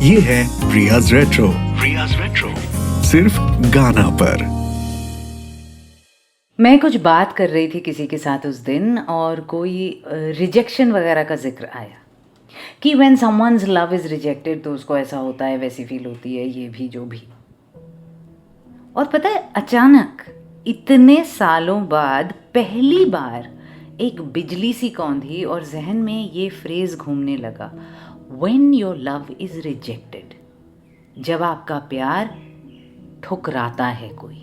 ये है रियाज रेट्रो। रियाज रेट्रो सिर्फ गाना पर। मैं कुछ बात कर रही थी किसी के साथ उस दिन और कोई रिजेक्शन वगैरह का जिक्र आया कि when someone's love is rejected तो उसको ऐसा होता है, वैसी फील होती है, ये भी जो भी। और पता है, अचानक इतने सालों बाद पहली बार एक बिजली सी कौंधी और जहन में ये फ्रेज घूमने लगा, when your love is rejected, जब आपका प्यार ठुकराता है कोई।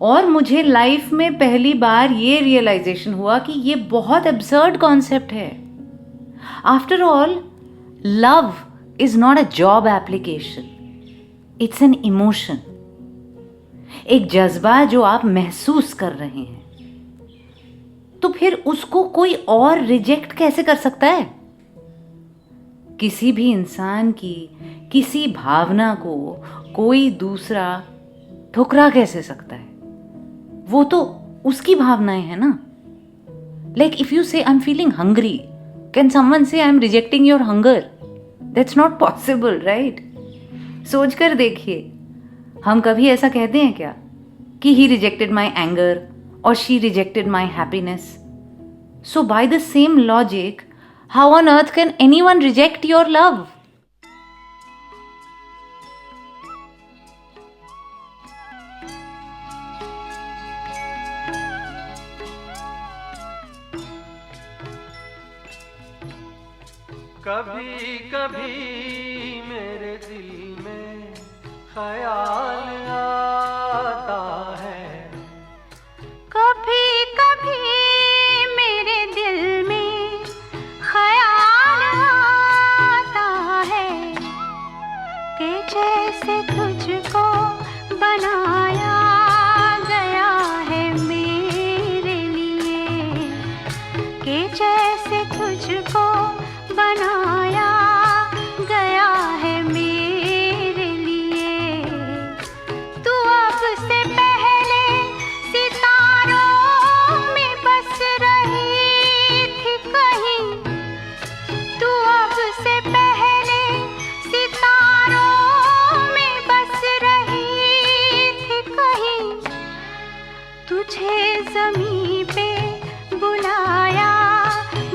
और मुझे लाइफ में पहली बार ये रियलाइजेशन हुआ कि ये बहुत एब्सर्ड कॉन्सेप्ट है। After all, love is not a job application, it's an emotion, एक जज्बा जो आप महसूस कर रहे हैं। तो फिर उसको कोई और रिजेक्ट कैसे कर सकता है? किसी भी इंसान की किसी भावना को कोई दूसरा ठुकरा कैसे सकता है? वो तो उसकी भावनाएं हैं ना। Like if you say I am feeling hungry, can someone say I am rejecting your hunger? That's not possible, right? सोच कर देखिए, हम कभी ऐसा कहते हैं क्या कि ही रिजेक्टेड माई एंगर और she rejected my happiness? So by the same logic, how on earth can anyone reject your love? कभी कभी मेरे दिल में ख्याल आता है, कभी कभी मेरे दिल में ख्याल आता है कि जैसे तुझको बनाया गया है मेरे लिए, कि जैसे तुझको बनाया गया है मेरे लिए। तू अब से पहले सितारों में बस रही थी कहीं, तू अब से पहले सितारों में बस रही थी कहीं। तुझे ज़मीं पे बुलाया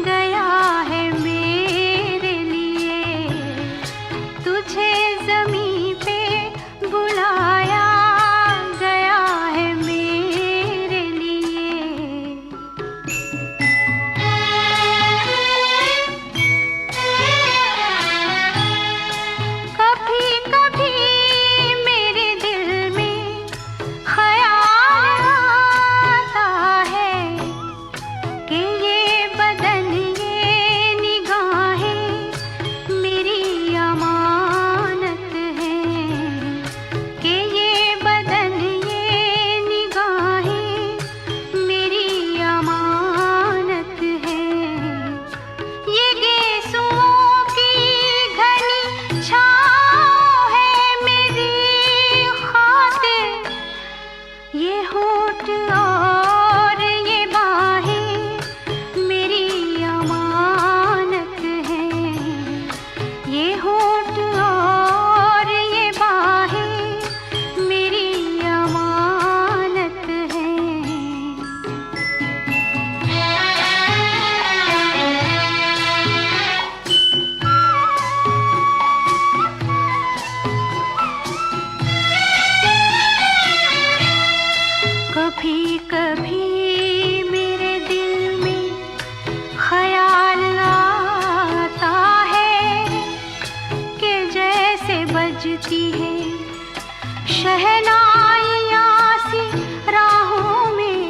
गया है मेरे लिए, तुझे ज़मीं पे बुलाया गया है मेरे लिए। कभी कभी मेरे दिल में ख्याल आता है कि ये बदन, ये निगाहें मेरी अमानत हैं, कि ये बदन, ये निगाहें मेरी अमानत हैं। ये गेसुओं की घनी छाँव है मेरी खातिर, ये होठ और ये बाहें मेरी अमानत हैं, ये होठ और ये बाहें मेरी अमानत हैं। कभी कभी मेरे दिल में ख्याल आता है कि जैसे बजती है शहनाइयाँ सी राहों में,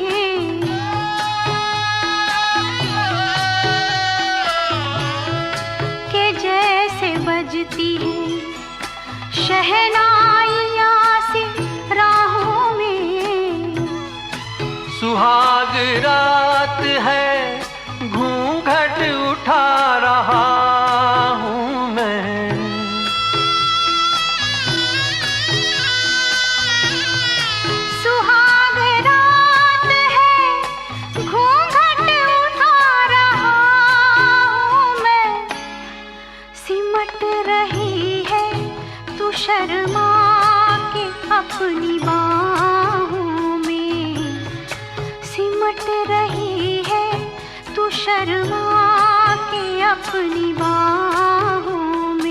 कि जैसे बजती है शहनाइयाँ सी राहों में। सुहाग रात है, घूंघट उठा रहा हूँ मैं, सुहाग रात है, घूंघट उठा रहा हूँ मैं, सिमट रही शर्मा के अपनी बाहों में सिमट रही है, तू शर्मा के अपनी बाहों में।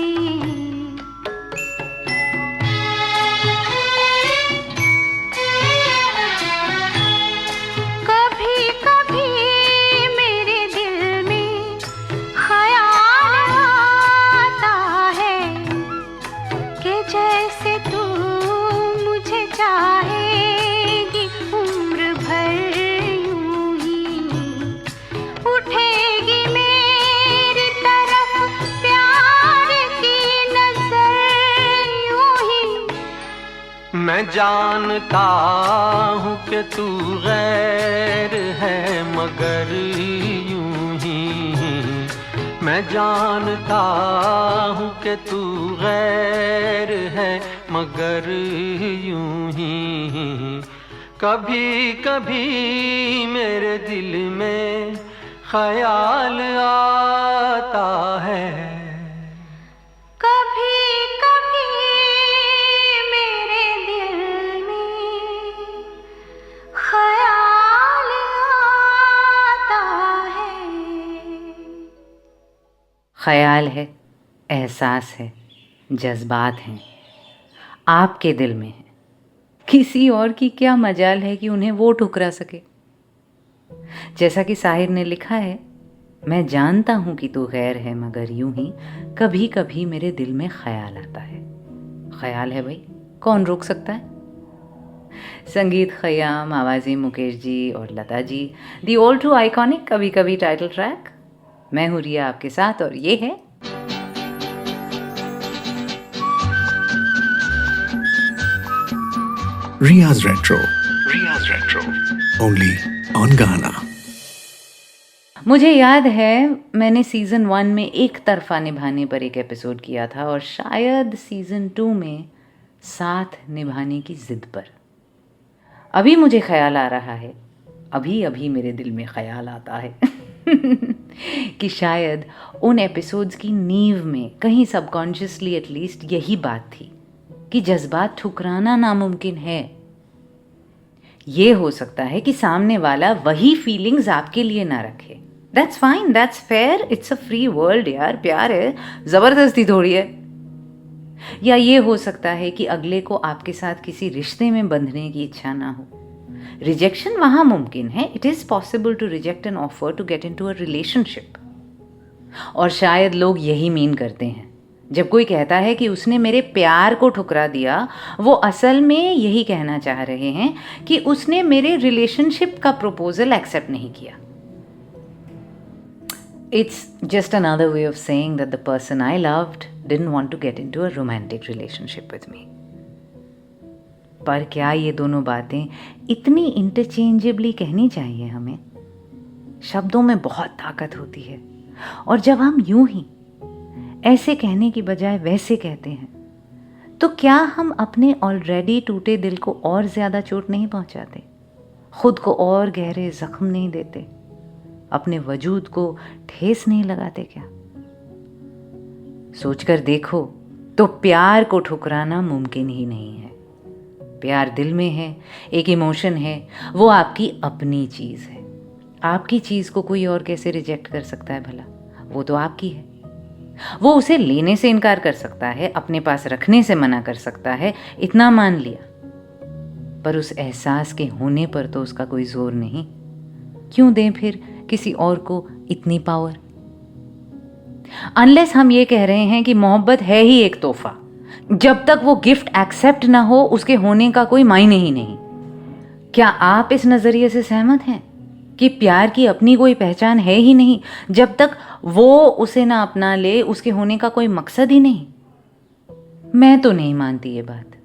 कभी कभी मेरे दिल में ख्याल आता है कि जैसे तू मुझे चाहेगी उम्र भर यूं ही, उठेगी मेरी तरफ प्यार की नजर यूं ही। मैं जानता हूँ कि तू गैर है मगर यूं ही, मैं जानता हूँ कि तू गैर है मगर यूं ही। कभी कभी मेरे दिल में ख्याल आता है, कभी कभी मेरे दिल में ख्याल आता है। ख्याल है, एहसास है, जज्बात हैं, आपके दिल में है। किसी और की क्या मजाल है कि उन्हें वो ठुकरा सके। जैसा कि साहिर ने लिखा है, मैं जानता हूं कि तू गैर है मगर यूं ही कभी कभी मेरे दिल में ख्याल आता है। ख्याल है भाई, कौन रोक सकता है। संगीत खयाम, आवाज़ें मुकेश जी और Lata ji, the all to iconic कभी कभी टाइटल ट्रैक। मैं हूँ रिया आपके साथ और ये है Riya's Retro. Only on Ghana. मुझे याद है मैंने सीज़न 1 में एक तरफा निभाने पर एक एपिसोड किया था और शायद सीज़न 2 में साथ निभाने की ज़िद पर। अभी मुझे ख्याल आ रहा है, अभी अभी मेरे दिल में ख्याल आता है कि शायद उन एपिसोड्स की नींव में कहीं सबकॉन्शियसली एटलीस्ट यही बात थी कि जज्बात ठुकराना नामुमकिन है। ये हो सकता है कि सामने वाला वही फीलिंग्स आपके लिए ना रखे। That's fine, that's fair, it's a free world यार, प्यार है, ज़बरदस्ती थोड़ी है। या ये हो सकता है कि अगले को आपके साथ किसी रिश्ते में बंधने की इच्छा ना हो। रिजेक्शन वहाँ मुमकिन है, it is possible to reject an offer to get into a relationship. और शायद लोग यही मीन करते हैं जब कोई कहता है कि उसने मेरे प्यार को ठुकरा दिया, वो असल में यही कहना चाह रहे हैं कि उसने मेरे रिलेशनशिप का प्रपोजल एक्सेप्ट नहीं किया। It's just another way of saying that the person I loved didn't want to get into a romantic relationship with me. पर क्या ये दोनों बातें इतनी इंटरचेंजेबली कहनी चाहिए हमें? शब्दों में बहुत ताकत होती है और जब हम यूं ही ऐसे कहने की बजाय वैसे कहते हैं तो क्या हम अपने ऑलरेडी टूटे दिल को और ज़्यादा चोट नहीं पहुंचाते, खुद को और गहरे जख्म नहीं देते, अपने वजूद को ठेस नहीं लगाते क्या? सोचकर देखो तो प्यार को ठुकराना मुमकिन ही नहीं है। प्यार दिल में है, एक इमोशन है, वो आपकी अपनी चीज़ है। आपकी चीज़ को कोई और कैसे रिजेक्ट कर सकता है भला? वो तो आपकी है। वो उसे लेने से इनकार कर सकता है, अपने पास रखने से मना कर सकता है, इतना मान लिया। पर उस एहसास के होने पर तो उसका कोई जोर नहीं। क्यों दें फिर किसी और को इतनी पावर? अनलेस हम ये कह रहे हैं कि मोहब्बत है ही एक तोहफा, जब तक वो गिफ्ट एक्सेप्ट ना हो उसके होने का कोई मायने ही नहीं। क्या आप इस नज़रिए से सहमत हैं कि प्यार की अपनी कोई पहचान है ही नहीं जब तक वो उसे ना अपना ले, उसके होने का कोई मकसद ही नहीं? मैं तो नहीं मानती ये बात।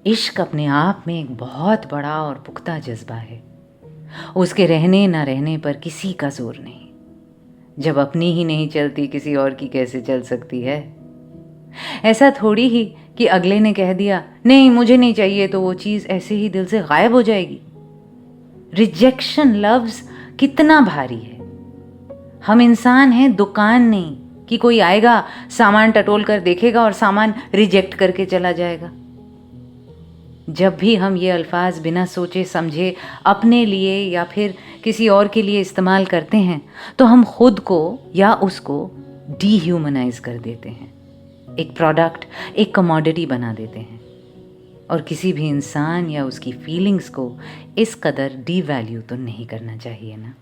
इश्क अपने आप में एक बहुत बड़ा और पुख्ता जज्बा है। उसके रहने ना रहने पर किसी का जोर नहीं। जब अपनी ही नहीं चलती किसी और की कैसे चल सकती है? ऐसा थोड़ी ही कि अगले ने कह दिया नहीं मुझे नहीं चाहिए तो वो चीज़ ऐसे ही दिल से गायब हो जाएगी। रिजेक्शन लफ्ज़ कितना भारी है। हम इंसान हैं, दुकान नहीं। कि कोई आएगा, सामान टटोल कर देखेगा और सामान रिजेक्ट करके चला जाएगा। जब भी हम ये अल्फाज बिना सोचे समझे अपने लिए या फिर किसी और के लिए इस्तेमाल करते हैं तो हम खुद को या उसको डीह्यूमनाइज कर देते हैं, एक प्रोडक्ट, एक कमोडिटी बना देते हैं। और किसी भी इंसान या उसकी फीलिंग्स को इस कदर डीवैल्यू तो नहीं करना चाहिए ना।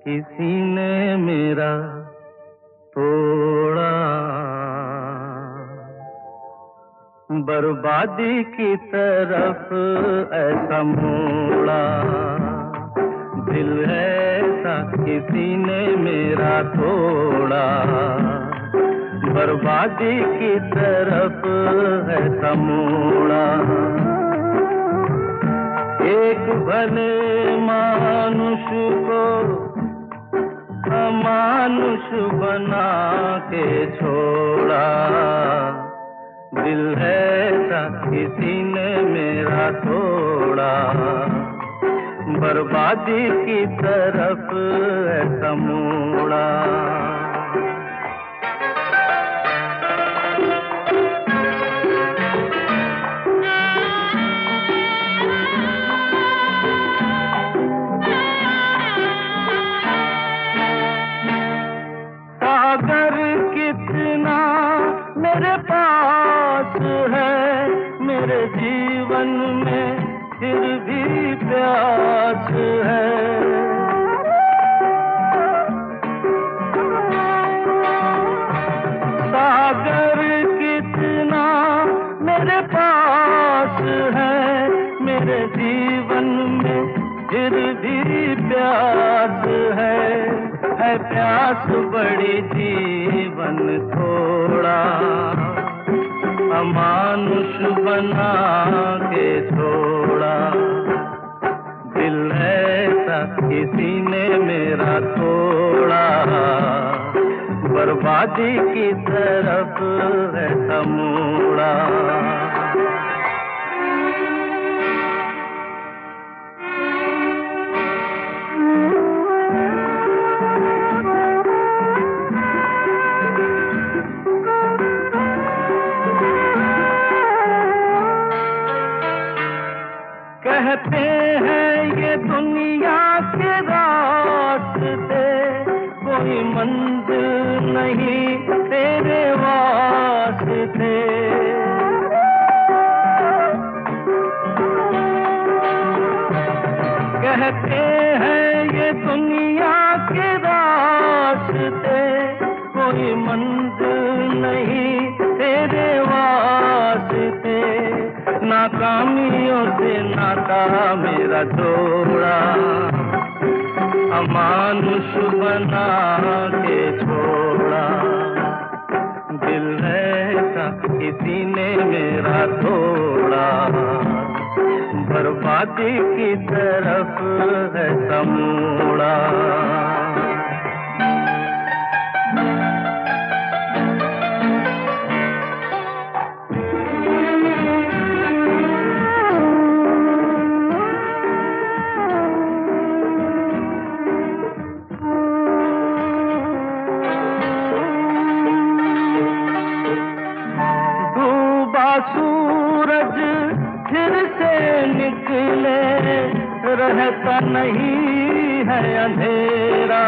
किसी ने मेरा तोड़ा, बर्बादी की तरफ ऐसा मोड़ा। दिल ऐसा किसी ने मेरा तोड़ा, बर्बादी की तरफ ऐसा मोड़ा। एक भले मानुष को अमानुष बना के छोड़ा। दिल ऐसा किसी ने मेरा तोड़ा, बर्बादी की तरफ ऐसा मोड़ा। मेरे पास है मेरे जीवन में फिर भी प्यास है। सागर कितना मेरे पास है मेरे जीवन में फिर भी प्यास है प्यास बड़ी जीवन थोड़ा, अमानुष बना के छोड़ा। दिल ऐसा किसी ने मेरा तोड़ा, बर्बादी की तरफ ऐसा मोड़ा। कहते हैं ये दुनिया के रास्ते, कोई मंजिल नहीं तेरे वास्ते। कहते हैं ये दुनिया के रास्ते, कोई मंजिल नहीं तेरे वास्ते। नाकामियों से नाता मेरा जोड़ा, अमानुष बना के छोड़ा। दिल ऐसा किसी ने मेरा तोड़ा, बर्बादी की तरफ ऐसा मोड़ा। सूरज फिर से निकले, रहता नहीं है अंधेरा।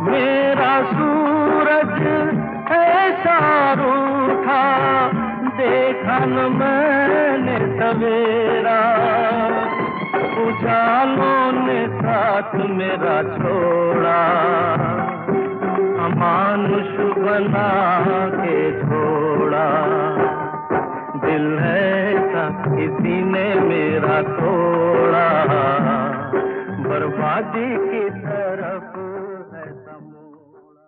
मेरा सूरज ऐसा रूठा, देखा न मैंने सवेरा। अंधेरा, उजालों ने साथ मेरा छोड़ा, अमानुष बना के छोड़ा। दिल ऐसा किसी ने मेरा तोड़ा, बर्बादी की तरफ है समोड़ा।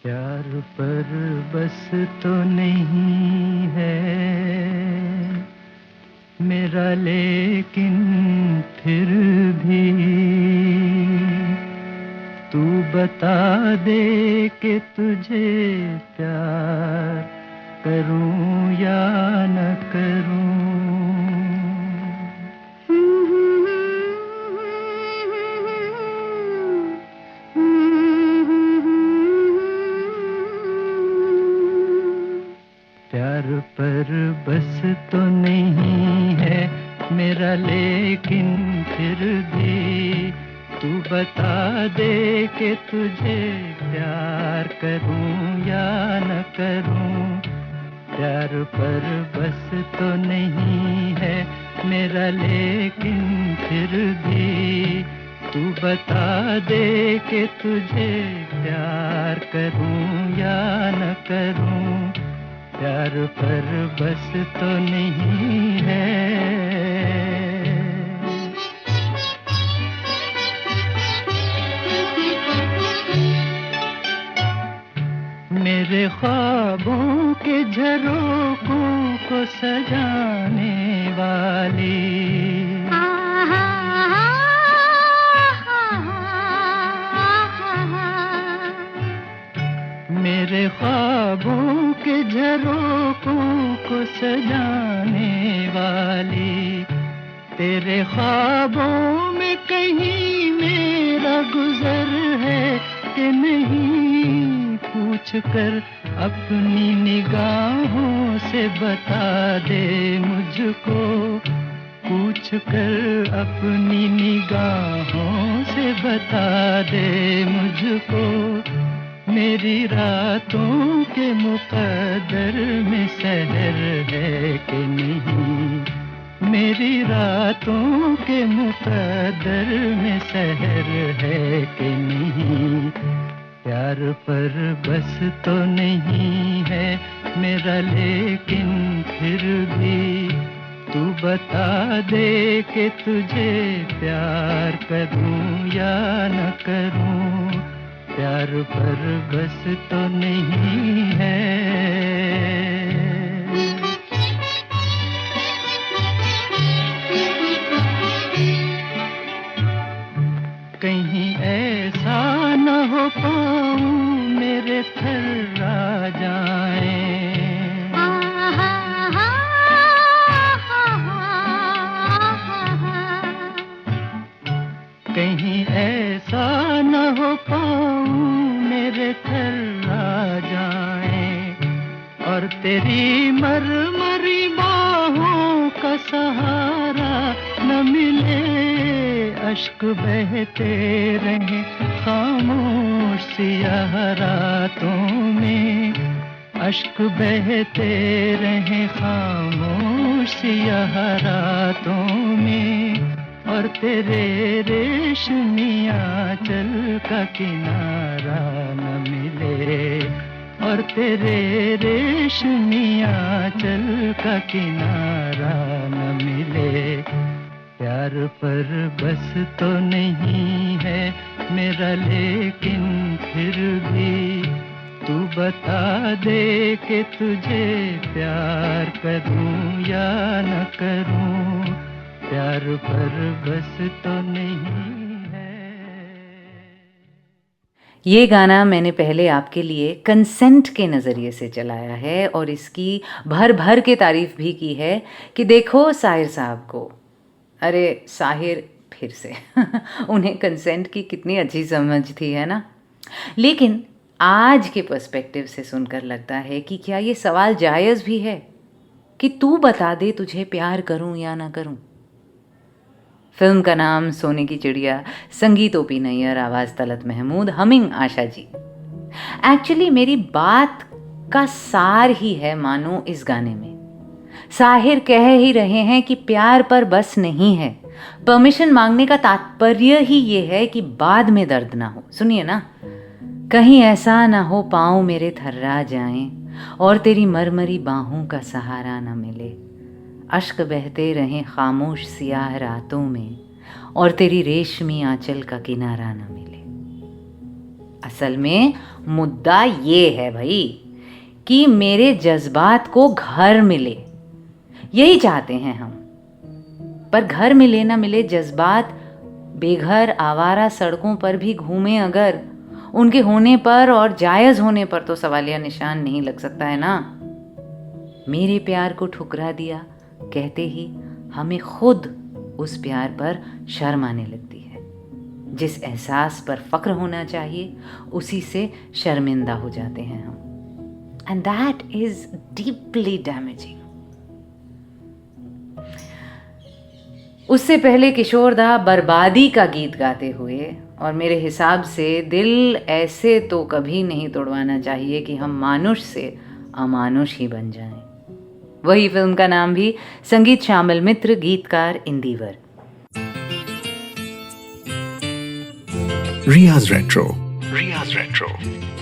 प्यार पर बस तो नहीं है मेरा, लेकिन फिर भी तू बता दे कि तुझे प्यार करूं या न करूं। प्यार पर बस तो नहीं है मेरा, लेकिन फिर भी तू बता दे कि तुझे प्यार करूं या न करूं। प्यार पर बस तो नहीं है मेरा, लेकिन फिर भी तू बता दे कि तुझे प्यार करूं या न करूं। प्यार पर बस तो नहीं है। मेरे ख्वाबों के झरोखों को सजाने वाली, मेरे ख्वाबों के झरोखों को सजाने वाली, तेरे ख्वाबों में कहीं मेरा गुजर है कि नहीं, पूछ कर अपनी निगाहों से बता दे मुझको, पूछ कर अपनी निगाहों से बता दे मुझको। मेरी रातों के मुकद्दर में सहर है कि नहीं, मेरी रातों के मुकद्दर में सहर है कि नहीं। प्यार पर बस तो नहीं है मेरा, लेकिन फिर भी तू बता दे कि तुझे प्यार करूं या न करूं। प्यार पर बस तो नहीं है। कहीं ऐसा न हो पाऊं मेरे थर्रा जाए, कहीं ऐसा न हो पाऊं मेरे थर्रा जाए, और तेरी मरमरी बाहों का सहारा न मिले। अश्क बहते रहे खामोश सियाह रातों में, अश्क बहते रहे खामोश सियाह रातों में, और तेरे रेशमी आंचल का किनारा न मिले, और तेरे रेशमी आंचल का किनारा न मिले। प्यार पर बस तो नहीं है मेरा, लेकिन फिर भी तू बता दे कि तुझे प्यार करूं या न करूं। प्यार पर बस तो नहीं है। ये गाना मैंने पहले आपके लिए कंसेंट के नज़रिए से चलाया है और इसकी भर भर के तारीफ भी की है कि देखो साहिर साहब को, अरे साहिर फिर से उन्हें कंसेंट की कितनी अच्छी समझ थी, है ना। लेकिन आज के पर्सपेक्टिव से सुनकर लगता है कि क्या ये सवाल जायज़ भी है कि तू बता दे तुझे प्यार करूं या ना करूं। फिल्म का नाम सोने की चिड़िया, संगीत ओपी नैयर, आवाज़ तलत महमूद, हमिंग आशा जी। एक्चुअली मेरी बात का सार ही है मानो इस गाने में। साहिर कह ही रहे हैं कि प्यार पर बस नहीं है, परमिशन मांगने का तात्पर्य ही ये है कि बाद में दर्द ना हो। सुनिए ना, कहीं ऐसा ना हो पाँव मेरे थर्रा जाएं और तेरी मरमरी बाहों का सहारा न मिले, अश्क बहते रहें खामोश सियाह रातों में और तेरी रेशमी आंचल का किनारा न मिले। असल में मुद्दा ये है भाई कि मेरे जज्बात को घर मिले, यही चाहते हैं हम। पर घर मिले ना मिले, जज्बात बेघर आवारा सड़कों पर भी घूमे अगर, उनके होने पर और जायज़ होने पर तो सवालिया निशान नहीं लग सकता है ना। मेरे प्यार को ठुकरा दिया कहते ही हमें खुद उस प्यार पर शर्म आने लगती है। जिस एहसास पर फख्र होना चाहिए उसी से शर्मिंदा हो जाते हैं हम। And that is deeply damaging. उससे पहले किशोरदा बर्बादी का गीत गाते हुए, और मेरे हिसाब से दिल ऐसे तो कभी नहीं तोड़वाना चाहिए कि हम मानुष से अमानुष ही बन जाएं। वही फिल्म का नाम भी, संगीत श्यामल मित्र, गीतकार इंदिवर। रियाज रेट्रो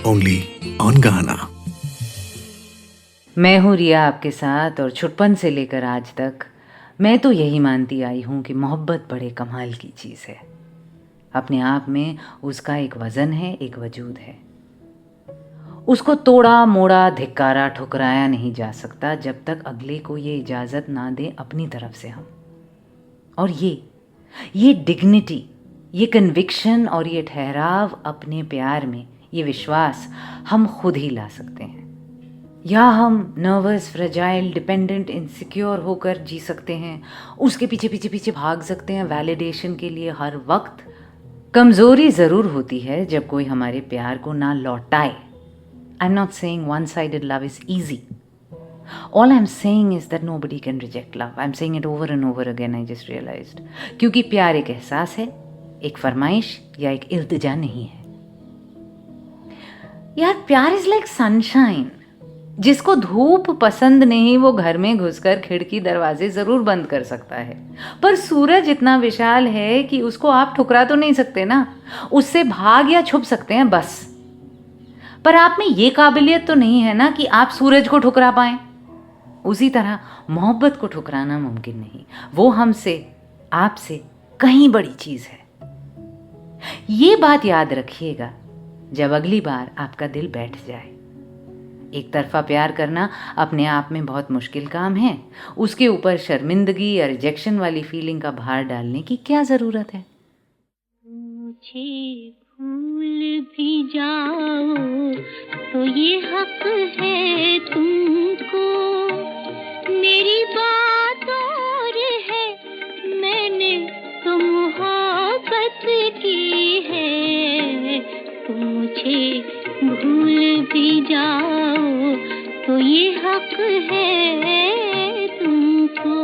ओनली ऑन गाना। मैं हूँ रिया आपके साथ, और छुटपन से लेकर आज तक मैं तो यही मानती आई हूँ कि मोहब्बत बड़े कमाल की चीज़ है। अपने आप में उसका एक वज़न है, एक वजूद है। उसको तोड़ा मोड़ा, धिक्कारा, ठुकराया नहीं जा सकता जब तक अगले को ये इजाज़त ना दें अपनी तरफ से हम। और ये डिग्निटी, ये कन्विक्शन और ये ठहराव अपने प्यार में, ये विश्वास हम खुद ही ला सकते हैं। या हम नर्वस, फ्रेजाइल, डिपेंडेंट, इनसिक्योर होकर जी सकते हैं, उसके पीछे पीछे पीछे भाग सकते हैं वैलिडेशन के लिए हर वक्त। कमज़ोरी ज़रूर होती है जब कोई हमारे प्यार को ना लौटाए। I am not saying one sided love is easy. All I'm saying is that nobody can reject love. I'm saying it over and over again, I just realized. क्योंकि प्यार एक एहसास है, एक फरमाइश या एक इल्तिजा नहीं है। यार प्यार इज लाइक सनशाइन। जिसको धूप पसंद नहीं वो घर में घुसकर खिड़की दरवाजे जरूर बंद कर सकता है, पर सूरज इतना विशाल है कि उसको आप ठुकरा तो नहीं सकते ना, उससे भाग या छुप सकते हैं बस। पर आप में ये काबिलियत तो नहीं है ना कि आप सूरज को ठुकरा पाएं। उसी तरह मोहब्बत को ठुकराना मुमकिन नहीं, वो हमसे, आपसे कहीं बड़ी चीज है। ये बात याद रखिएगा जब अगली बार आपका दिल बैठ जाए। एक तरफा प्यार करना अपने आप में बहुत मुश्किल काम है, उसके ऊपर शर्मिंदगी या रिजेक्शन वाली फीलिंग का भार डालने की क्या जरूरत है। मुझे भूल भी जाओ तो ये हक है तुमको, मेरी बात और है, मैंने तो मोहब्बत की है। तुम मुझे भूल भी जाओ तो ये हक है तुमको।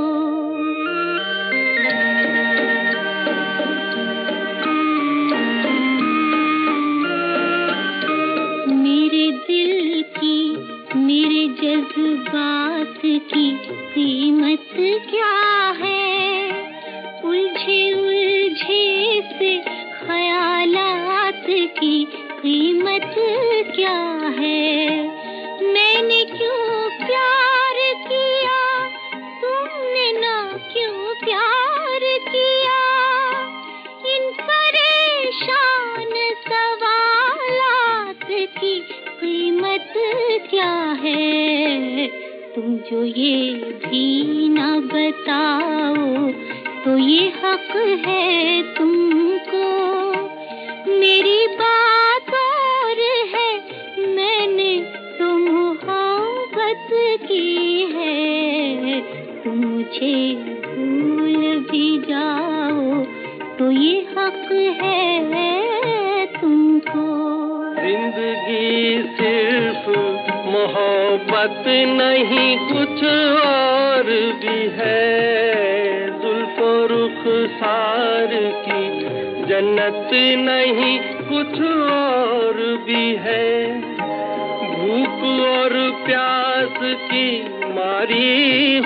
मेरे दिल की, मेरे जज्बात की कीमत क्या है, उलझे उलझे से ख्यालात की कीमत क्या है। मैंने क्यों प्यार किया, तुमने ना क्यों प्यार किया, इन परेशान सवालात की कीमत क्या है। तुम जो ये भी ना बताओ तो ये हक है तुमको, मेरी बात और है, मैंने तो मोहब्बत की है। तुम मुझे भूल भी जाओ तो ये हक है तुमको। जिंदगी सिर्फ मोहब्बत नहीं कुछ और भी है, जुल्फों रुखसार की जन्नत नहीं कुछ और भी है। भूख और प्यास की मारी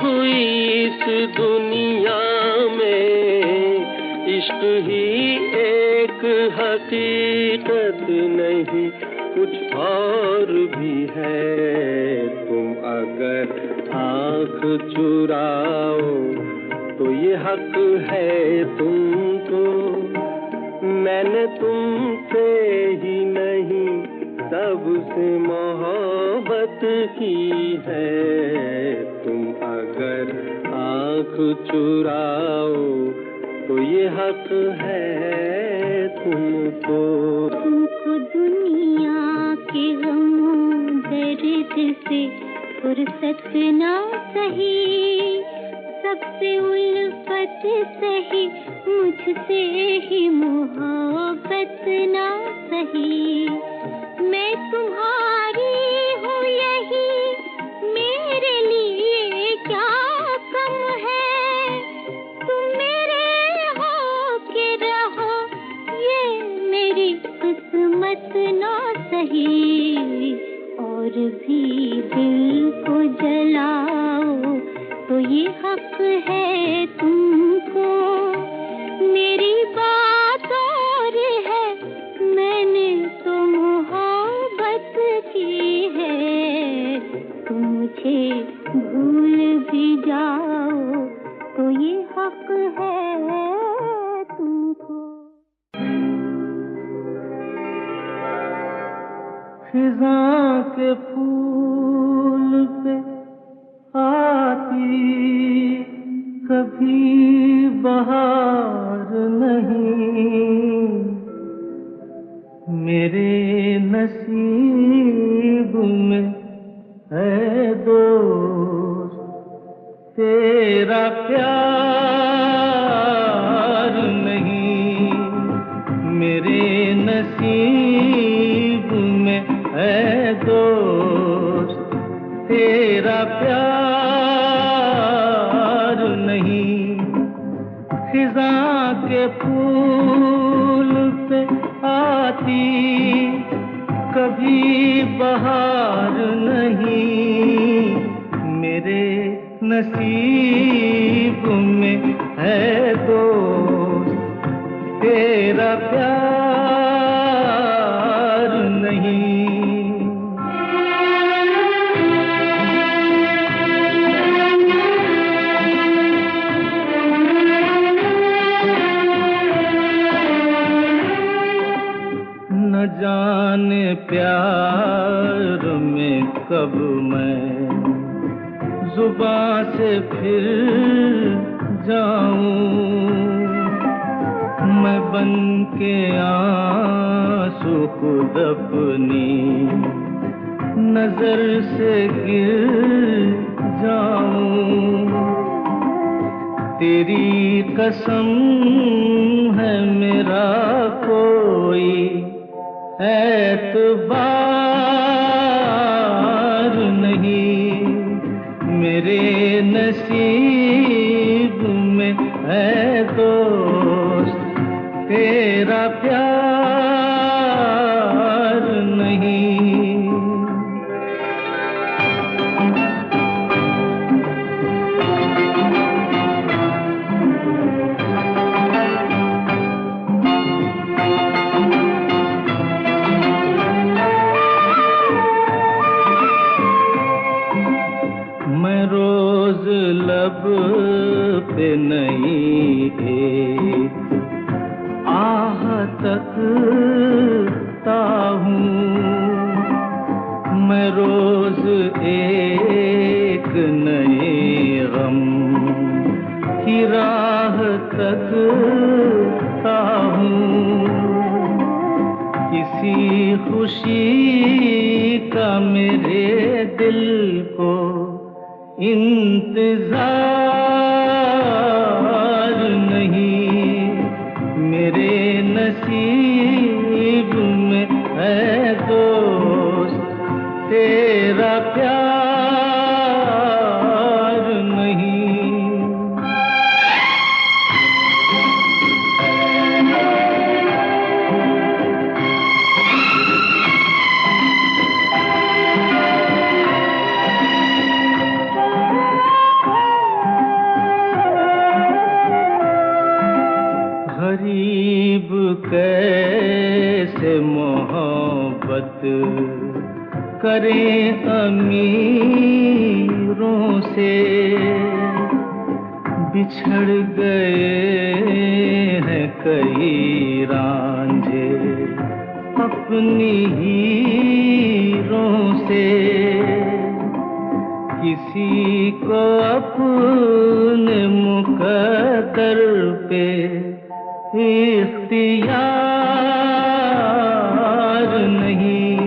हुई इस दुनिया में इश्क ही एक हकीकत नहीं कुछ और भी है। तुम अगर आँख चुराओ तो ये हक है तुमको। मैंने तुमसे ही नहीं सबसे मोहब्बत की है। तुम अगर आँख चुराओ तो ये हक है तुमको। तुमको दुनिया के गमों दर्द से फुर्सत ना सही, सबसे उल्फत सही, मुझसे ही मोहब्बत ना सही। मैं तुम्हारी हूँ यही मेरे लिए क्या कम है। तुम मेरे हो के रहो ये मेरी किस्मत ना सही। और भी दिल को जलाओ तो ये हक है तुमको। मेरी बात और है मैंने तो मोहब्बत की है। तुम मुझे भूल भी जाओ तो ये हक है तुमको। खिज़ां के फूल पे आती कभी बहार नहीं। मेरे नसीब में है दोस्त तेरा प्यार नहीं। मेरे नसीब में है दोस्त तेरा प्यार नहीं। खिज़ां के फूल पे आती कभी बहार नहीं। मेरे नसीब में है दोस्त तेरा प्यार नहीं। न जाने प्यार में कब मैं जुबां से फिर जाऊं। मैं बन के आंसू खुद अपनी नजर से गिर जाऊं। तेरी कसम है मेरा कोई एतबार नहीं। मेरे नसीब में है दोस्त तेरा प्यार नहीं। मैं रोज लब पे नहीं एक आह तकता हूँ। मैं रोज एक नए गम की राह तकता हूँ। किसी खुशी का मेरे दिल को इंतजार नहीं। मेरे नसीब में है दोस्त तेरा प्यार नहीं। कैसे मोहब्बत करें अमीरों से, बिछड़ गए हैं कई रांझे अपनी हीरों से। किसी को अपने मुकद्दर पे इख्तियार नहीं,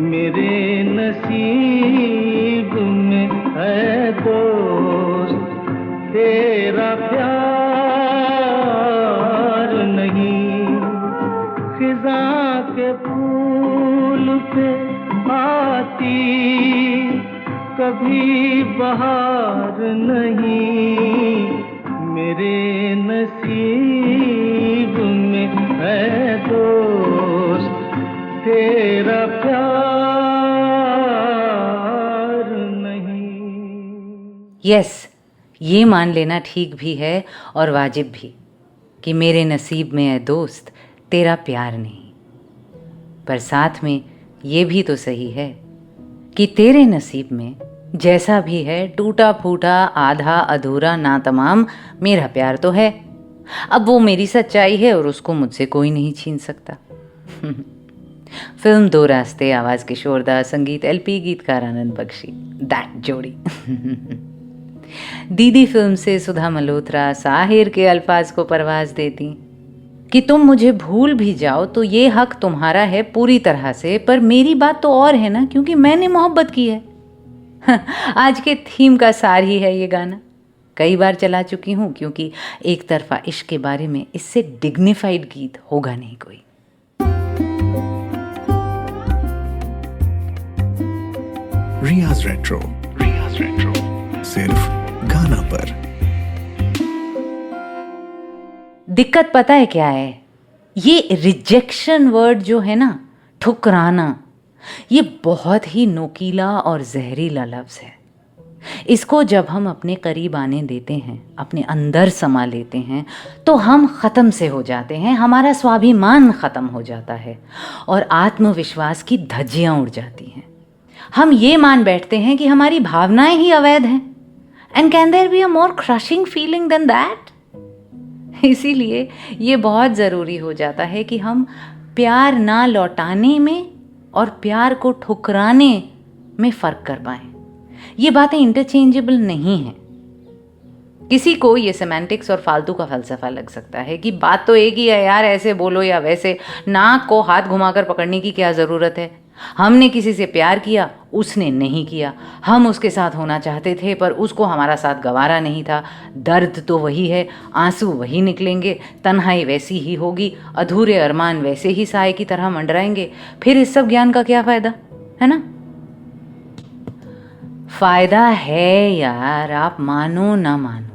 मेरे नसीब में है दोस्त तेरा प्यार नहीं। खिज़ा के फूल पे आती कभी बहार नहीं, मेरे नसीब में है दोस्त तेरा प्यार नहीं। यस, ये मान लेना ठीक भी है और वाजिब भी कि मेरे नसीब में है दोस्त तेरा प्यार नहीं, पर साथ में ये भी तो सही है कि तेरे नसीब में जैसा भी है, टूटा फूटा, आधा अधूरा, ना तमाम, मेरा प्यार तो है। अब वो मेरी सच्चाई है और उसको मुझसे कोई नहीं छीन सकता। फिल्म दो रास्ते, आवाज़ किशोरदा, संगीत एलपी, गीतकार आनंद बख्शी, दैट जोड़ी। दीदी फिल्म से सुधा मल्होत्रा साहिर के अल्फाज को परवाज देती कि तुम मुझे भूल भी जाओ तो ये हक तुम्हारा है पूरी तरह से, पर मेरी बात तो और है ना, क्योंकि मैंने मोहब्बत की है। आज के थीम का सार ही है ये गाना। कई बार चला चुकी हूँ क्योंकि एक तरफा इश्क के बारे में इससे डिग्निफाइड गीत होगा नहीं कोई। रियाज रेट्रो सिर्फ गाना पर। दिक्कत पता है क्या है? ये रिजेक्शन वर्ड जो है ना, ठुकराना, ये बहुत ही नोकीला और जहरीला लफ्ज़ है। इसको जब हम अपने करीब आने देते हैं, अपने अंदर समा लेते हैं, तो हम ख़त्म से हो जाते हैं, हमारा स्वाभिमान ख़त्म हो जाता है और आत्मविश्वास की धज्जियाँ उड़ जाती हैं। हम ये मान बैठते हैं कि हमारी भावनाएं ही अवैध हैं। And can there be a more crushing feeling than that? इसीलिए ये बहुत ज़रूरी हो जाता है कि हम प्यार ना लौटाने में और प्यार को ठुकराने में फ़र्क कर पाएं। ये बातें इंटरचेंजेबल नहीं हैं। किसी को ये सेमेंटिक्स और फालतू का फ़लसफ़ा लग सकता है कि बात तो एक ही है यार, ऐसे बोलो या वैसे, नाक को हाथ घुमाकर पकड़ने की क्या ज़रूरत है। हमने किसी से प्यार किया, उसने नहीं किया। हम उसके साथ होना चाहते थे पर उसको हमारा साथ गवारा नहीं था। दर्द तो वही है, आंसू वही निकलेंगे, तन्हाई वैसी ही होगी, अधूरे अरमान वैसे ही साए की तरह मंडराएंगे। फिर इस सब ज्ञान का क्या फ़ायदा, है ना? फ़ायदा है यार, आप मानो ना मानो।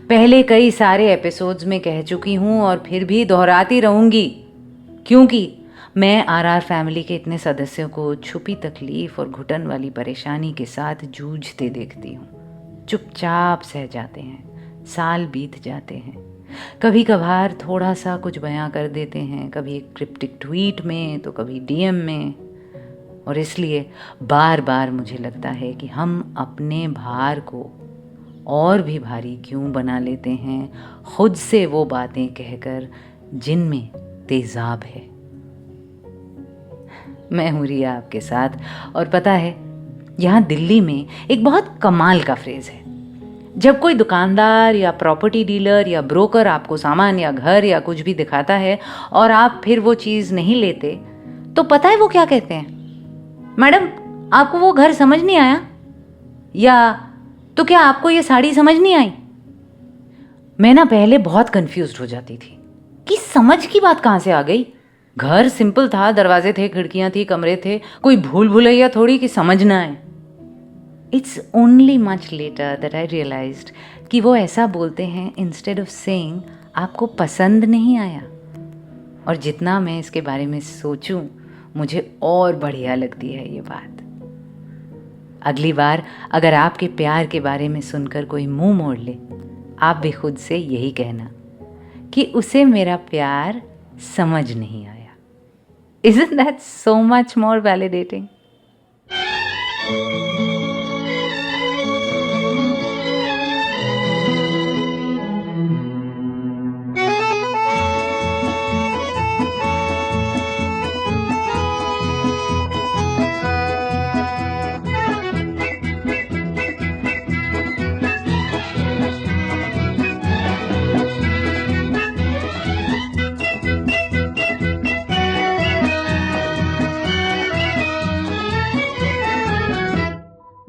पहले कई सारे एपिसोड्स में कह चुकी हूँ और फिर भी दोहराती रहूँगी, क्योंकि मैं आरआर फैमिली के इतने सदस्यों को छुपी तकलीफ़ और घुटन वाली परेशानी के साथ जूझते देखती हूँ। चुपचाप सह जाते हैं, साल बीत जाते हैं, कभी कभार थोड़ा सा कुछ बयां कर देते हैं, कभी एक क्रिप्टिक ट्वीट में तो कभी डीएम में। और इसलिए बार बार मुझे लगता है कि हम अपने भार को और भी भारी क्यों बना लेते हैं, खुद से वो बातें कहकर जिनमें तेज़ाब है। मैं हूँ रिया आपके साथ, और पता है यहाँ दिल्ली में एक बहुत कमाल का फ्रेज़ है। जब कोई दुकानदार या प्रॉपर्टी डीलर या ब्रोकर आपको सामान या घर या कुछ भी दिखाता है और आप फिर वो चीज़ नहीं लेते, तो पता है वो क्या कहते हैं? मैडम, आपको वो घर समझ नहीं आया? या तो क्या आपको ये साड़ी समझ नहीं आई? मैं ना पहले बहुत कंफ्यूज्ड हो जाती थी कि समझ की बात कहाँ से आ गई। घर सिंपल था, दरवाजे थे, खिड़कियां थी, कमरे थे, कोई भूल भुलैया थोड़ी कि समझ ना आए। It's only much later that I realized कि वो ऐसा बोलते हैं इंस्टेड ऑफ सेइंग आपको पसंद नहीं आया। और जितना मैं इसके बारे में सोचूं, मुझे और बढ़िया लगती है ये बात। अगली बार अगर आपके प्यार के बारे में सुनकर कोई मुंह मोड़ ले, आप भी खुद से यही कहना कि उसे मेरा प्यार समझ नहीं आया। Isn't that so much more validating?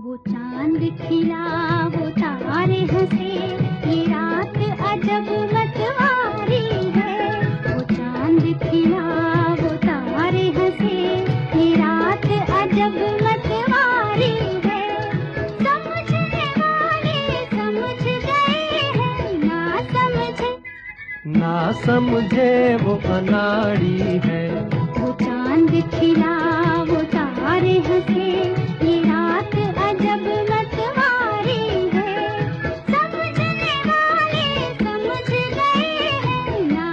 वो चांद खिला वो तारे हंसे ये रात अजब मतवारी है। वो चांद खिला वो तारे हंसे ये रात अजब मतवारी है। समझने वाले समझ गए हैं, ना समझे वो अनाड़ी है। वो चांद खिला वो तारे हंसे ये रात अजब मतवारी है। समझने वाले समझ गए हैं, ना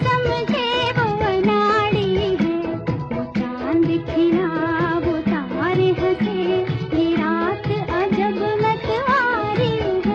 समझे वो अनाड़ी है। वो चांद खिला वो तारे हंसे ये रात अजब मतवारी है।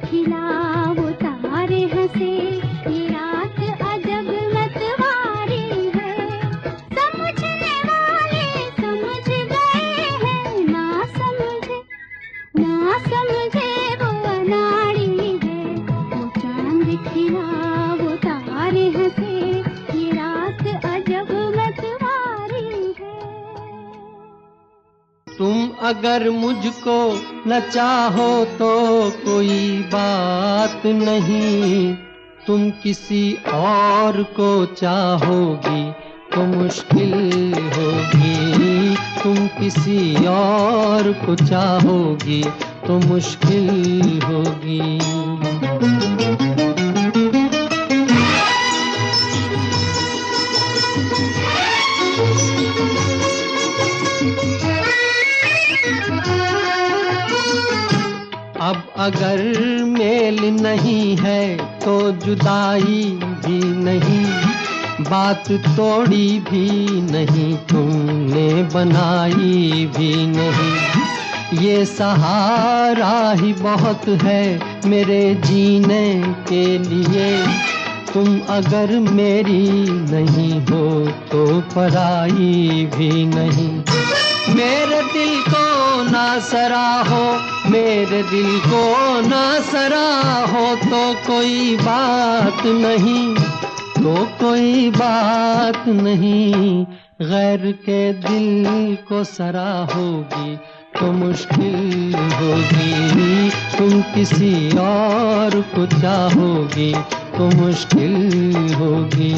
खिला वो तारे हंसे ये रात अजब मतवारी है। समझने वाले समझ गए हैं, ना समझे वो अनाड़ी है। वो चांद खिला वो तारे हंसे ये रात अजब मतवारी है। तुम अगर मुझको न चाहो तो कोई बात नहीं, तुम किसी और को चाहोगी तो मुश्किल होगी। तुम किसी और को चाहोगी तो मुश्किल होगी। अब अगर मेल नहीं है तो जुदाई भी नहीं, बात तोड़ी भी नहीं, तुमने बनाई भी नहीं। ये सहारा ही बहुत है मेरे जीने के लिए, तुम अगर मेरी नहीं हो तो पराई भी नहीं। मेरे दिल को ना सराहो, मेरे दिल को ना सराहो, तो कोई बात नहीं, तो कोई बात नहीं। गैर के दिल को सराहोगी तो मुश्किल होगी, तुम किसी और को चाहोगी तो मुश्किल होगी।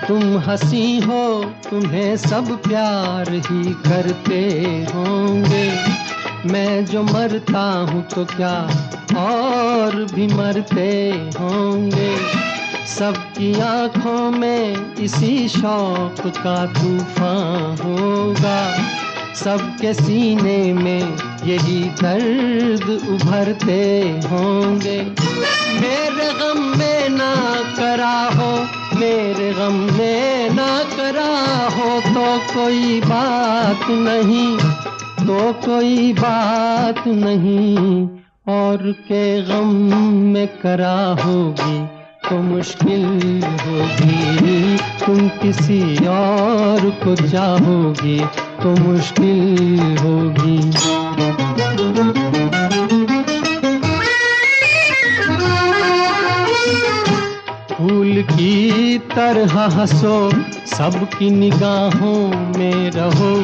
तुम हंसी हो, तुम्हें सब प्यार ही करते होंगे, मैं जो मरता हूँ तो क्या और भी मरते होंगे। सबकी आंखों में इसी शौक का तूफान होगा, सबके सीने में यही दर्द उभरते होंगे। मेरे गम में ना करा हो, मेरे गम में ना करा हो, तो कोई बात नहीं, तो कोई बात नहीं। और के गम में करा होगी तो मुश्किल होगी, तुम किसी और को चाहोगी तो मुश्किल होगी। फूल की तरह हंसो, सबकी निगाहों में रहो,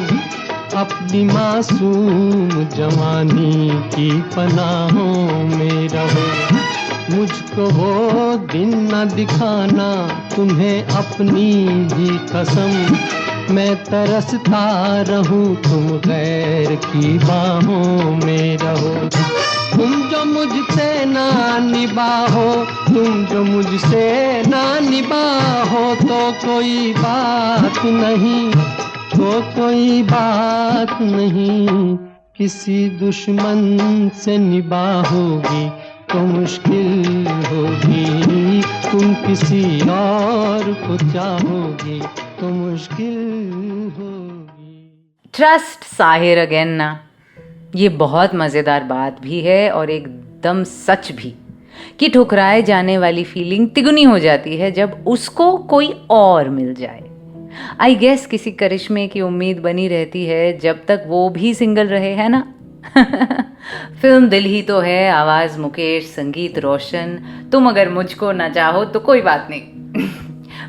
अपनी मासूम जवानी की पनाहों में रहो। मुझको वो दिन न दिखाना तुम्हें अपनी ही कसम, मैं तरसता रहूं तुम गैर की बाहों में रहो। तुम जो मुझसे ना निभाओ, तुम जो मुझसे ना निभाओ, तो कोई बात नहीं, तो कोई बात नहीं। किसी दुश्मन से निभाओगी तो मुश्किल होगी, तुम किसी और को चाहोगी तो मुश्किल होगी। ट्रस्ट साहिर अगेन ना, ये बहुत मज़ेदार बात भी है और एकदम सच भी कि ठुकराए जाने वाली फीलिंग तिगुनी हो जाती है जब उसको कोई और मिल जाए। आई गेस किसी करिश्मे की उम्मीद बनी रहती है जब तक वो भी सिंगल रहे, है ना। फिल्म दिल ही तो है, आवाज़ मुकेश, संगीत रोशन। तुम अगर मुझको ना चाहो तो कोई बात नहीं।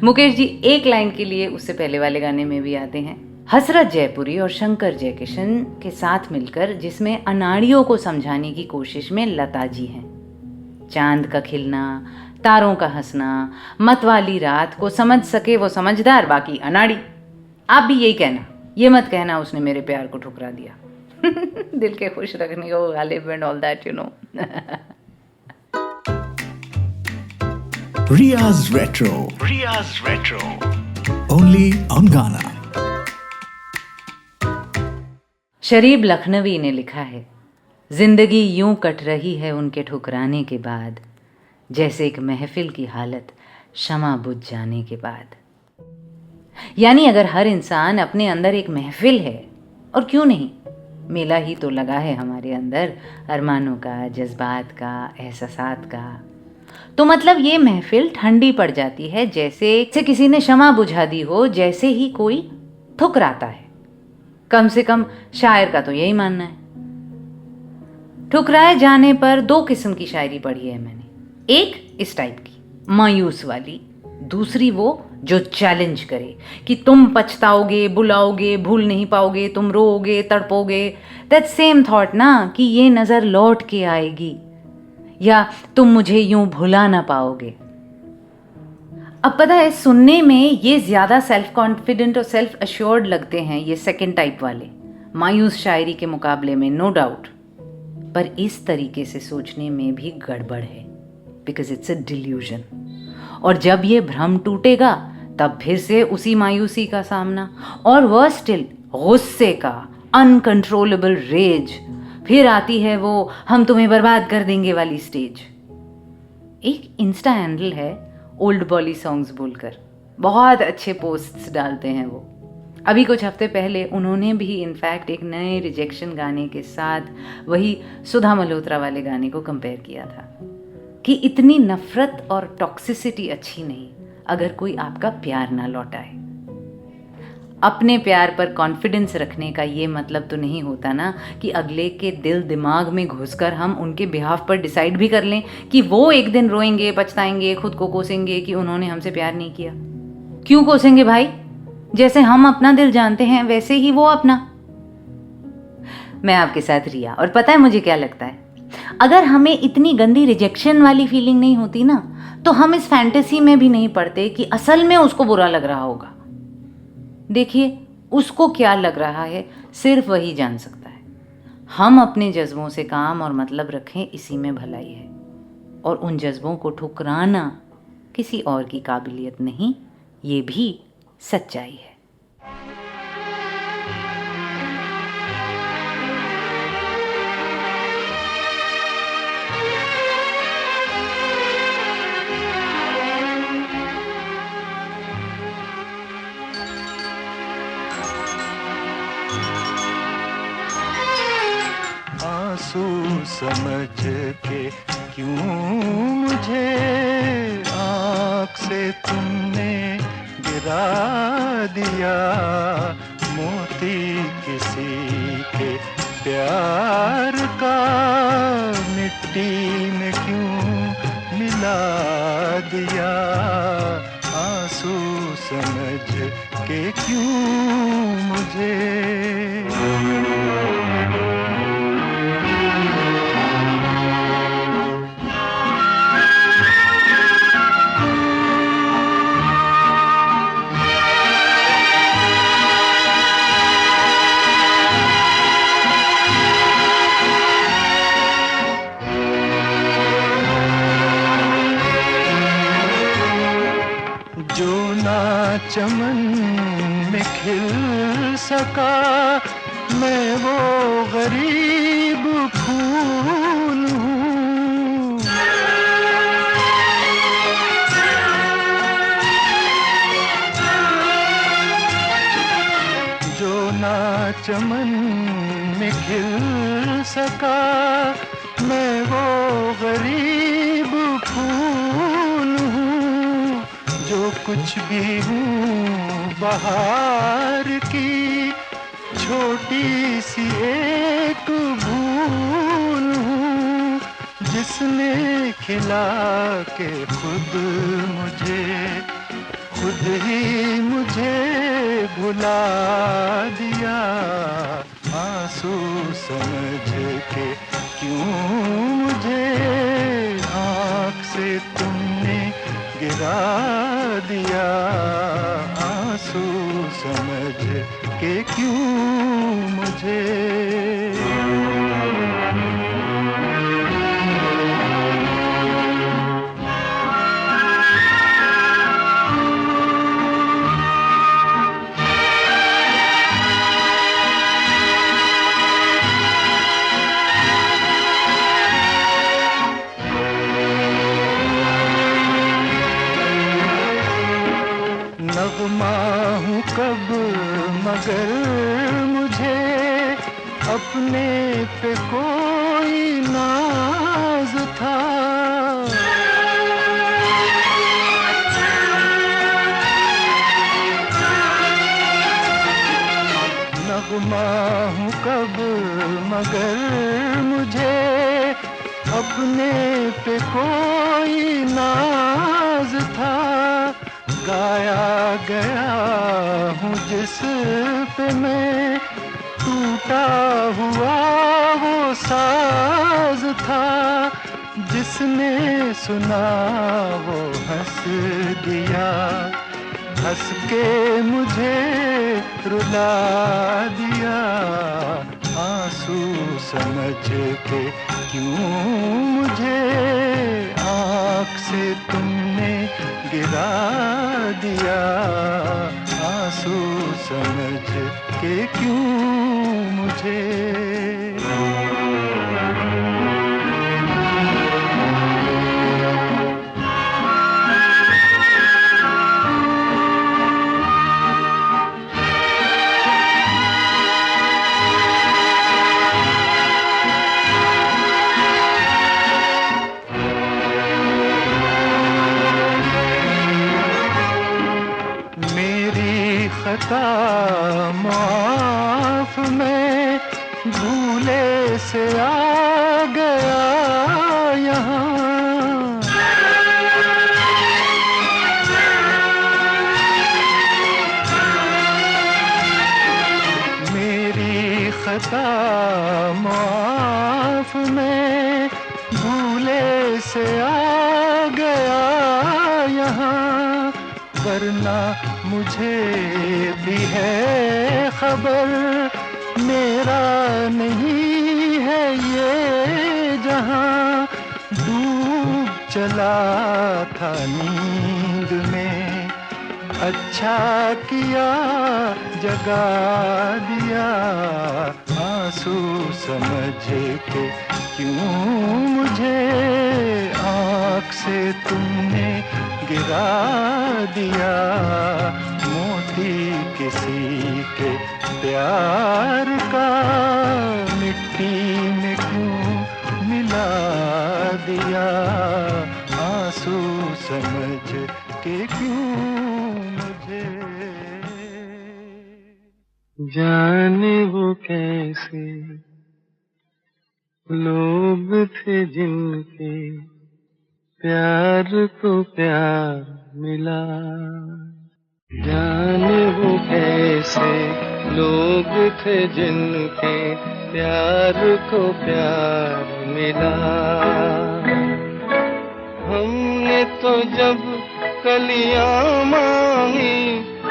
मुकेश जी एक लाइन के लिए उससे पहले वाले गाने में भी आते हैं, हसरत जयपुरी और शंकर जयकिशन के साथ मिलकर, जिसमें अनाड़ियों को समझाने की कोशिश में लता जी हैं। चांद का खिलना, तारों का हंसना, मत वाली रात को समझ सके वो समझदार, बाकी अनाड़ी। आप भी यही कहना, ये मत कहना उसने मेरे प्यार को ठुकरा दिया। दिल के खुश रखने को Ghalib and all that, you know. Riya's Retro. Riya's Retro. Only on Ghana. Sharib Lakhnavi ने लिखा है, जिंदगी यूं कट रही है उनके ठुकराने के बाद, जैसे एक महफिल की हालत शमा बुझ जाने के बाद। यानी अगर हर इंसान अपने अंदर एक महफिल है, और क्यों नहीं, मेला ही तो लगा है हमारे अंदर, अरमानों का, जज्बात का, एहसासात का, तो मतलब ये महफिल ठंडी पड़ जाती है जैसे किसी ने शमा बुझा दी हो, जैसे ही कोई ठुकराता है। कम से कम शायर का तो यही मानना है। ठुकराए जाने पर दो किस्म की शायरी पढ़ी है मैंने, एक इस टाइप की मायूस वाली, दूसरी वो जो चैलेंज करे कि तुम पछताओगे, बुलाओगे, भूल नहीं पाओगे, तुम रोओगे, तड़पोगे। दैट सेम थॉट ना कि ये नज़र लौट के आएगी, या तुम मुझे यूं भुला ना पाओगे। अब पता है, सुनने में ये ज़्यादा सेल्फ कॉन्फिडेंट और सेल्फ अश्योर्ड लगते हैं ये सेकंड टाइप वाले मायूस शायरी के मुकाबले में, नो डाउट। पर इस तरीके से सोचने में भी गड़बड़ है, बिकॉज इट्स अ डिल्यूजन। और जब ये भ्रम टूटेगा तब फिर से उसी मायूसी का सामना, और वह स्टिल गुस्से का अनकंट्रोलेबल रेज। फिर आती है वो हम तुम्हें बर्बाद कर देंगे वाली स्टेज। एक इंस्टा हैंडल है ओल्ड बॉली सॉन्ग्स बोलकर, बहुत अच्छे पोस्ट्स डालते हैं वो। अभी कुछ हफ्ते पहले उन्होंने भी इनफैक्ट एक नए रिजेक्शन गाने के साथ वही सुधा मल्होत्रा वाले गाने को कंपेयर किया था कि इतनी नफरत और टॉक्सिसिटी अच्छी नहीं अगर कोई आपका प्यार ना लौटाए। अपने प्यार पर कॉन्फिडेंस रखने का ये मतलब तो नहीं होता ना कि अगले के दिल दिमाग में घुसकर हम उनके बिहाफ पर डिसाइड भी कर लें कि वो एक दिन रोएंगे, पछताएंगे, खुद को कोसेंगे कि उन्होंने हमसे प्यार नहीं किया। क्यों कोसेंगे भाई? जैसे हम अपना दिल जानते हैं वैसे ही वो अपना। मैं आपके साथ रिया, और पता है मुझे क्या लगता है, अगर हमें इतनी गंदी रिजेक्शन वाली फीलिंग नहीं होती ना तो हम इस फैंटेसी में भी नहीं पड़ते कि असल में उसको बुरा लग रहा होगा। देखिए, उसको क्या लग रहा है सिर्फ वही जान सकता है। हम अपने जज्बों से काम और मतलब रखें, इसी में भलाई है। और उन जज्बों को ठुकराना किसी और की काबिलियत नहीं, ये भी सच्चाई है। आंसू समझ के क्यों मुझे आँख से तुमने गिरा दिया, मोती किसी के प्यार का मिट्टी में क्यों मिला दिया, आंसू समझ के क्यों मुझे। जो ना चमन में खिल सका, मैं वो गरीब फूल हूँ। जो ना चमन में खिल सका, मैं वो गरीब फूल हूँ। जो कुछ भी हूँ बहार की छोटी सी एक भूल हूँ, जिसने खिला के खुद ही मुझे भुला दिया, आंसू समझ के क्यों मुझे आँख से तुमने गिरा दिया, आंसू समझ के क्यों मुझे। नगमा हूँ कब मगर मुझे अपने पे कोई नाज था, नगमा हूँ कब मगर मुझे अपने पे कोई नाज था, गाया गया हूँ जिस पे मैं टूटा हुआ वो साज था, जिसने सुना वो हंस दिया, हंस के मुझे रुला दिया, आंसू समझ के क्यों मुझे आँख से तुमने के क्यों मुझे। खता माफ मैं भूले से आ गया यहाँ। मेरी खता माफ मैं भूले से आ गया यहाँ। वरना मुझे भी है खबर मेरा नहीं है ये जहां। डूब चला था नींद में, अच्छा किया जगा दिया। आंसू समझ के क्यों मुझे आँख से तुमने गिरा दिया। मोती किसी के प्यार का मिट्टी में क्यों मिला दिया। आंसू समझ के क्यों मुझे। जाने वो कैसे लोग थे जिनके प्यार को प्यार मिला। जाने वो कैसे लोग थे जिनके प्यार को प्यार मिला। हमने तो जब कलियां मांगी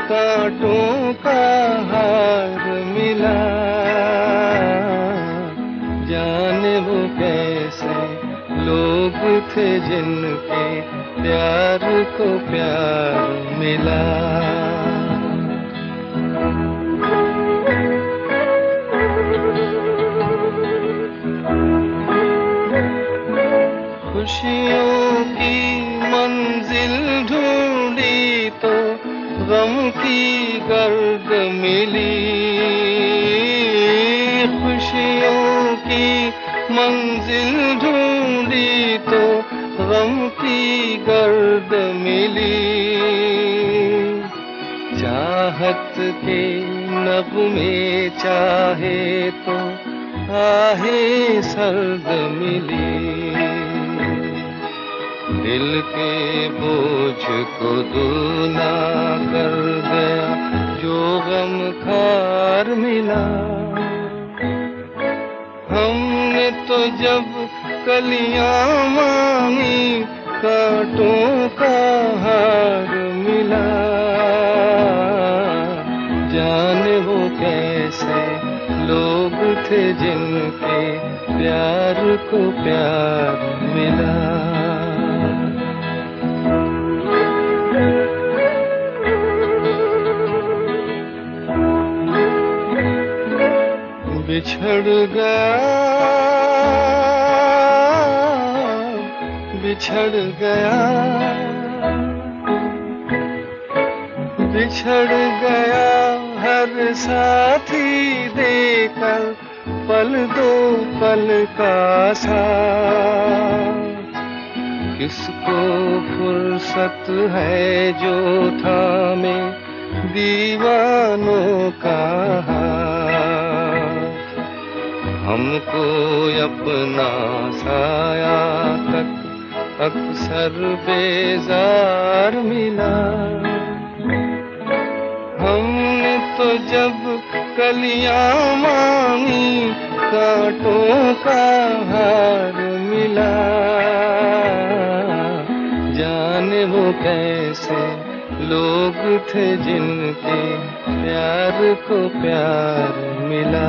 कांटों का हार मिला। जाने वो कैसे लोग थे जिनके प्यार को प्यार मिला। खुशियों की मंजिल ढूंढी तो गम की गर्द मिली। खुशियों की मंजिल ढूंढी तो गम की गर्द मिली। चाहत के नगमे चाहे तो आहे सर्द मिली। दिल के बोझ को दूना कर गया जो गम खार मिला। हमने तो जब कलियां मांगी कांटों का हार मिला। जाने वो कैसे लोग थे जिनके प्यार को प्यार मिला। बिछड़ गया बिछड़ गया बिछड़ गया हर साथी देकर पल दो पल का साथ। किसको फुर्सत है जो थामे दीवानों का हाथ। हमको अपना साया तक अक्सर बेजार मिला। हमने तो जब कलियां मांगी कांटों का हार मिला। जाने वो कैसे लोग थे जिनके प्यार को प्यार मिला।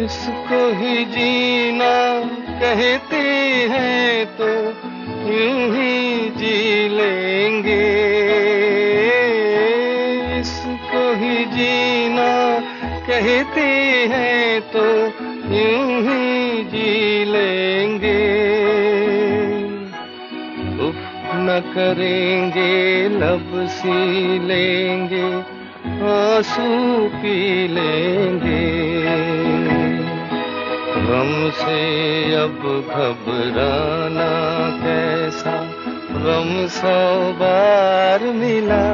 इसको ही जीना कहते हैं तो यूं ही जी लेंगे, इसको ही जीना कहते हैं तो यूं ही जी लेंगे। उफ न करेंगे लब सी लेंगे, आंसू पी लेंगे। गम से अब घबराना कैसा, गम 100 बार मिला।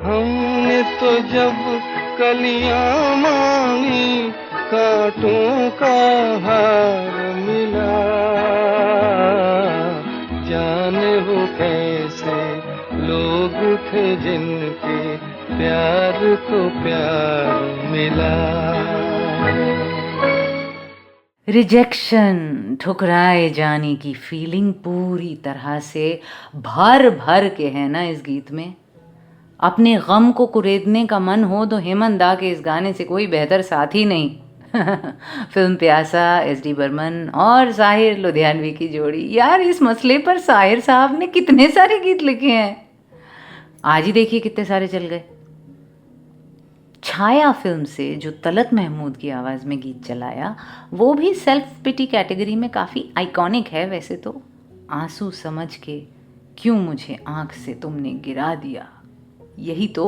हमने तो जब कलियां मांगी, कांटों का हार मिला। जाने वो कैसे लोग थे जिनके प्यार को प्यार मिला। रिजेक्शन, ठुकराए जाने की फीलिंग पूरी तरह से भर भर के है ना इस गीत में। अपने गम को कुरेदने का मन हो तो हेमंत दा के इस गाने से कोई बेहतर साथी नहीं। फिल्म प्यासा, SD बर्मन और साहिर लुधियानवी की जोड़ी। यार इस मसले पर साहिर साहब ने कितने सारे गीत लिखे हैं, आज ही देखिए कितने सारे चल गए। छाया फिल्म से जो तलत महमूद की आवाज़ में गीत चलाया, वो भी सेल्फ पिटी कैटेगरी में काफ़ी आइकॉनिक है वैसे तो। आंसू समझ के क्यों मुझे आंख से तुमने गिरा दिया। यही तो,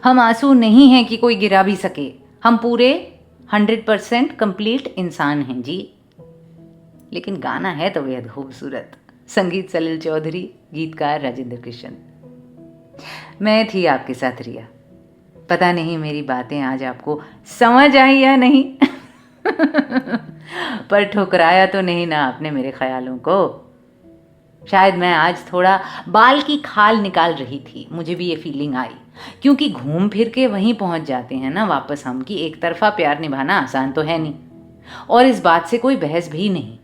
हम आंसू नहीं हैं कि कोई गिरा भी सके, हम पूरे 100% कंप्लीट इंसान हैं जी। लेकिन गाना है तो बेहद खूबसूरत। संगीत सलील चौधरी, गीतकार राजेंद्र कृष्ण। मैं थी आपके साथ रिया। पता नहीं मेरी बातें आज आपको समझ आई या नहीं। पर ठुकराया तो नहीं ना आपने मेरे ख्यालों को। शायद मैं आज थोड़ा बाल की खाल निकाल रही थी, मुझे भी ये फीलिंग आई। क्योंकि घूम फिर के वहीं पहुंच जाते हैं ना वापस हम, कि एक तरफा प्यार निभाना आसान तो है नहीं, और इस बात से कोई बहस भी नहीं।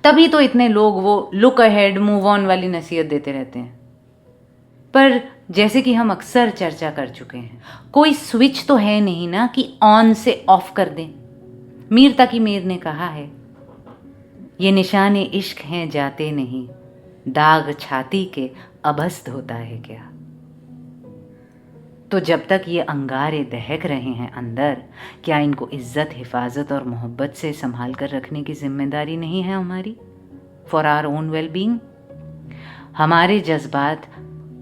तभी तो इतने लोग वो लुक अहेड मूव ऑन वाली नसीहत देते रहते हैं। पर जैसे कि हम अक्सर चर्चा कर चुके हैं, कोई स्विच तो है नहीं ना कि ऑन से ऑफ कर दें। मीर तकी मीर ने कहा है, ये निशाने इश्क हैं जाते नहीं, दाग छाती के अभस्त होता है क्या। तो जब तक ये अंगारे दहक रहे हैं अंदर, क्या इनको इज्जत, हिफाजत और मोहब्बत से संभाल कर रखने की जिम्मेदारी नहीं है हमारी, for our own well being. हमारे जज्बात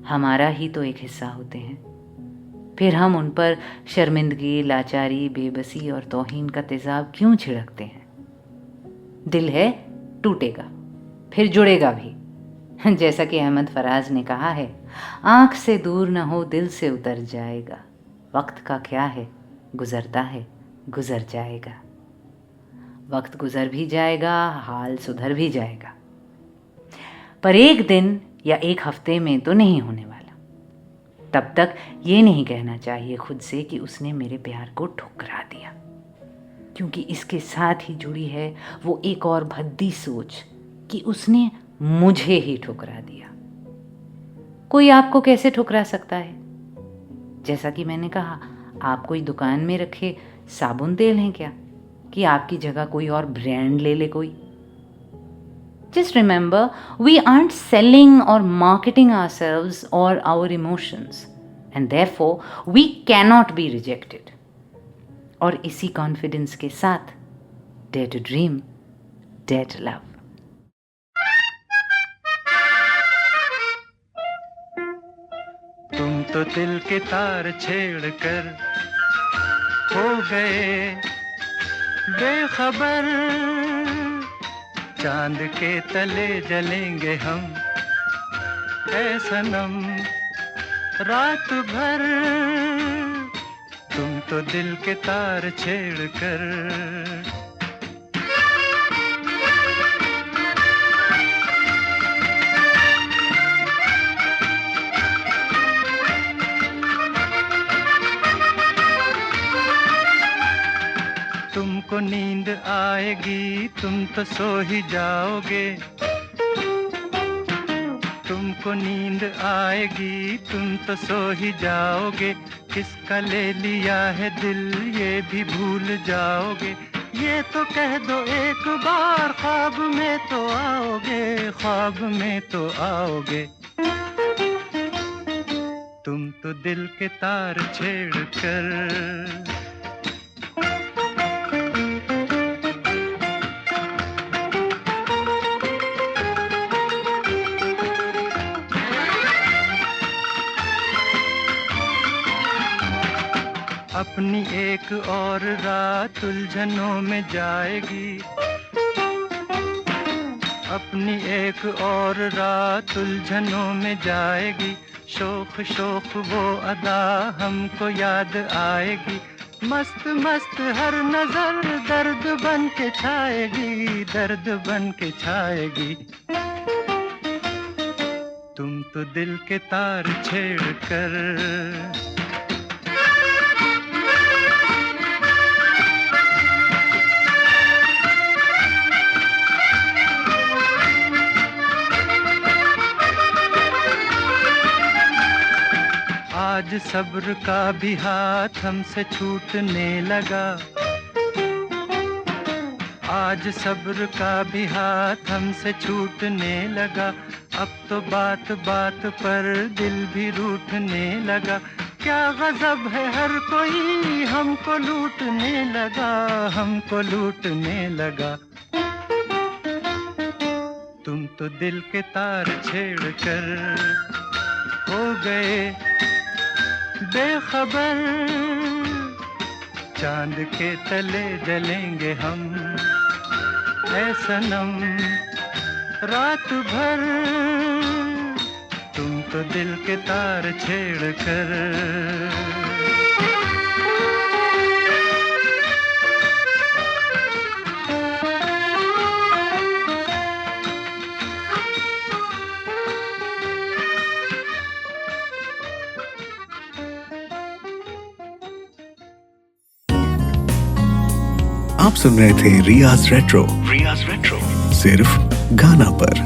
हमारा ही तो एक हिस्सा होते हैं, फिर हम उन पर शर्मिंदगी, लाचारी, बेबसी और तौहीन का तेजाब क्यों छिड़कते हैं। दिल है, टूटेगा, फिर जुड़ेगा भी। जैसा कि अहमद फराज ने कहा है, आँख से दूर न हो दिल से उतर जाएगा। वक्त का क्या है, गुजरता है, गुजर जाएगा। वक्त गुजर भी जाएगा, हाल सुधर भी जाएगा, पर एक दिन या एक हफ्ते में तो नहीं होने वाला। तब तक ये नहीं कहना चाहिए खुद से कि उसने मेरे प्यार को ठुकरा दिया, क्योंकि इसके साथ ही जुड़ी है वो एक और भद्दी सोच कि उसने मुझे ही ठुकरा दिया। कोई आपको कैसे ठुकरा सकता है? जैसा कि मैंने कहा, आप कोई दुकान में रखे साबुन तेल हैं क्या कि आपकी जगह कोई और ब्रांड ले ले कोई? Just remember, we aren't selling or marketing ourselves or our emotions, and therefore we cannot be rejected. और इसी कॉन्फिडेंस के साथ dare to dream, dare to love. तुम तो दिल के तार छेड़ कर हो गए बेखबर, चांद के तले जलेंगे हम ऐ सनम रात भर। तुम तो दिल के तार छेड़ कर। तुमको नींद आएगी, तुम तो सो ही जाओगे, तुमको नींद आएगी तुम तो सो ही जाओगे, किसका ले लिया है दिल ये भी भूल जाओगे। ये तो कह दो एक बार ख्वाब में तो आओगे, ख्वाब में तो आओगे। तुम तो दिल के तार छेड़ कर अपनी एक और रात उलझनों में जाएगी, अपनी एक और रात उलझनों में जाएगी। शोख शोख वो अदा हमको याद आएगी, मस्त मस्त हर नजर दर्द बन के छाएगी, दर्द बन के छाएगी। तुम तो दिल के तार छेड़ कर आज सब्र का भी हाथ हमसे छूटने लगा, आज सब्र का भी हाथ हमसे छूटने लगा। अब तो बात बात पर दिल भी रूठने लगा। क्या गजब है हर कोई हमको लूटने लगा, हमको लूटने लगा। तुम तो दिल के तार छेड़ कर हो गए बेखबर, चांद के तले जलेंगे हम ऐ सनम रात भर। तुम तो दिल के तार छेड़ कर आप सुन रहे थे रियाज रेट्रो, सिर्फ गाना पर।